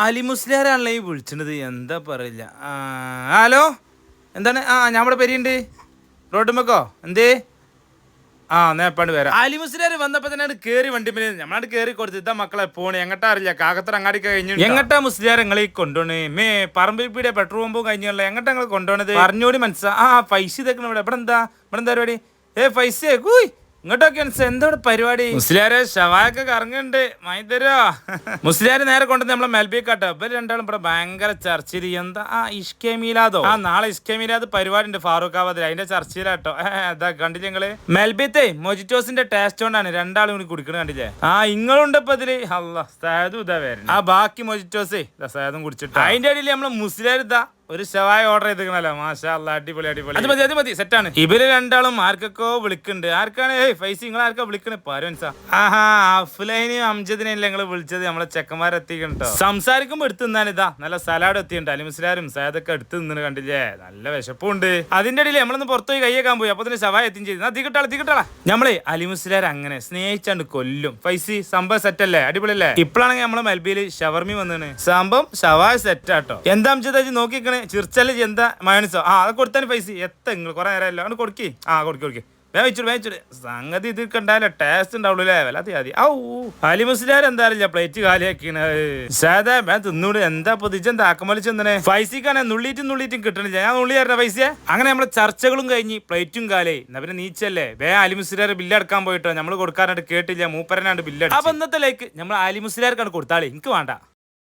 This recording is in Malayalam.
അലി മുസ്ലിയാരാണല്ലോ ഈ വിളിച്ചത്, എന്താ പറയില്ല. ഹലോ, എന്താണ്? ഞമ്മടെ പെരിയുണ്ട് റോഡുമ്മക്കോ, എന്തേ? നേപ്പാണ്ട് വരാം. അലി മുസ്ലിയാർ വന്നപ്പോ തന്നെ കേറി വണ്ടി നമ്മളാണ്ട് കേറി കൊടുത്ത് ഇതാ മക്കളെ പോണ് എങ്ങട്ടാ അറിയില്ല, കാക്കത്തറ അങ്ങാടി കഴിഞ്ഞു. എങ്ങട്ടാ മുസ്ലിയാർ നിങ്ങളീ കൊണ്ടുപോണ്? പറമ്പിപ്പീടെ പെട്രോൾ പമ്പും കഴിഞ്ഞല്ലോ, എങ്ങട്ടാ നിങ്ങൾ കൊണ്ടുപോണത്? പറഞ്ഞോടി മനസ്സാ. പൈസ ഇതൊക്കെ ഇവിടെ എന്താ പരിപാടി? പൈസ കൂയ് ഇങ്ങോട്ടൊക്കെ എന്താണ് പരിപാടി? മുസ്ലിയാരെ ഷവായൊക്കെ കറങ്ങുന്നുണ്ട്, വാങ്ങി തരോ? മുസ്ലിയാര് നേരെ കൊണ്ടുവന്ന് നമ്മളെ മെൽബിക്കാട്ടോ. ഇവര് രണ്ടാളും ഇവിടെ ഭയങ്കര ചർച്ചയിൽ. എന്താ ഇഷ്കെ മീലാദോ? നാളെ ഇഷ്കെ മീലാദ് പരിപാടി ഉണ്ട് ഫാറൂഖാബാദിൽ, അതിന്റെ ചർച്ചയിലാട്ടോ. അതാ കണ്ടില്ലേ നിങ്ങള്? മെൽബിത്തെ മൊജിറ്റോസിന്റെ ടേസ്റ്റ് കൊണ്ടാണ് രണ്ടാളും കൂടി കുടിക്കണത്, കണ്ടില്ലേ? ഇങ്ങളുണ്ട് ഇപ്പൊ ഇതില്. അല്ല സേതും ഇതാ വരുന്നത്. ബാക്കി മൊജിറ്റോസേ സേതും കുടിച്ചിട്ട് അതിന്റെ ഇടയിൽ നമ്മളെ മുസ്ലിയാർ ഇതാ ഒരു ഷവായ ഓർഡർ ചെയ്തിരിക്കണല്ലോ. മാഷാ അല്ലാ, അടിപൊളി അടിപൊളി. അത് മതി സെറ്റാണ്. ഇവര് രണ്ടാളും ആർക്കൊക്കെ വിളിക്കുന്നുണ്ട്. ആർക്കാണ് ഫൈസി നിങ്ങൾ ആർക്കാ വിളിക്കണേ? പാരൻസാ. അഫ്ലൈനെയും അംജദിനെയല്ലേ നിങ്ങൾ വിളിച്ചത്? നമ്മളെ ചെക്കന്മാരെത്തിക്കണ്ടോ? സംസാരിക്കുമ്പോ എടുത്തു നിന്നാണ് ഇതാ നല്ല സലാഡ് എത്തിയുണ്ട്. അലിമുസ്ലാരും സേദൊക്കെ എടുത്തു നിന്നു, കണ്ടില്ലേ? നല്ല വിശപ്പുണ്ട്. അതിന്റെ ഇടയിൽ നമ്മളൊന്ന് പുറത്തുപോയി കയ്യേക്കാൻ പോയി, അപ്പൊ തന്നെ ഷവായ എത്തിയും ചെയ്തു. തികട്ടാളാ നമ്മളെ അലിമുസ്ലാർ അങ്ങനെ സ്നേഹിച്ചാണ്ട് കൊല്ലും. ഫൈസി സംഭവം സെറ്റല്ലേ? അടിപൊളിയല്ലേ? ഇപ്പോഴാണെങ്കിൽ നമ്മളെ മെൽബിയിൽ ഷവർമി വന്നാണ്. സംഭവം ഷവായ സെറ്റാട്ടോ. എന്താ അംജദ് നോക്കിക്കണേ? ചിർച്ചല് എന്താ മയോണിസോ? അത് കൊടുത്താൽ പൈസ നിങ്ങൾ കുറെ നേരമല്ലോ, അത് കൊടുക്കി. കൊടുക്കി വേവിച്ചോട് സംഗതി ഇത് കണ്ടാലേ ടേസ്റ്റ് ഉണ്ടാവുള്ളൂ അല്ലേ? വല്ലാത്ത ആദ്യം അലി മുസ്ലിയാർ എന്താ അറിയില്ല, പ്ലേറ്റ് കാലിയാക്കിയാണ്. സാധാ തിന്നൂട് എന്താ പൊതിച്ചെന്താ ആക്കമലി ചെന്നനെ? പൈസക്കാണ് നുള്ളിയിട്ടും കിട്ടണില്ല. ഞാൻ നുള്ളിയായിരുന്ന പൈസ. അങ്ങനെ നമ്മളെ ചർച്ചകളും കഴിഞ്ഞ് പ്ലേറ്റും കാലേ എന്നാ പിന്നെ നീച്ചല്ലേ അലി മുസ്ലിയാർ ബില്ലടക്കാൻ പോയിട്ടോ. നമ്മൾ കൊടുക്കാനായിട്ട് കേട്ടില്ല, മൂപ്പരനാണ്ട് ബില്ലടിച്ചു. അപ്പൊ ഇന്നത്തെ ലൈക്ക് നമ്മൾ അലി മുസ്ലിയാർക്കാണ് കൊടുത്താളേ, എനിക്ക് വേണ്ട.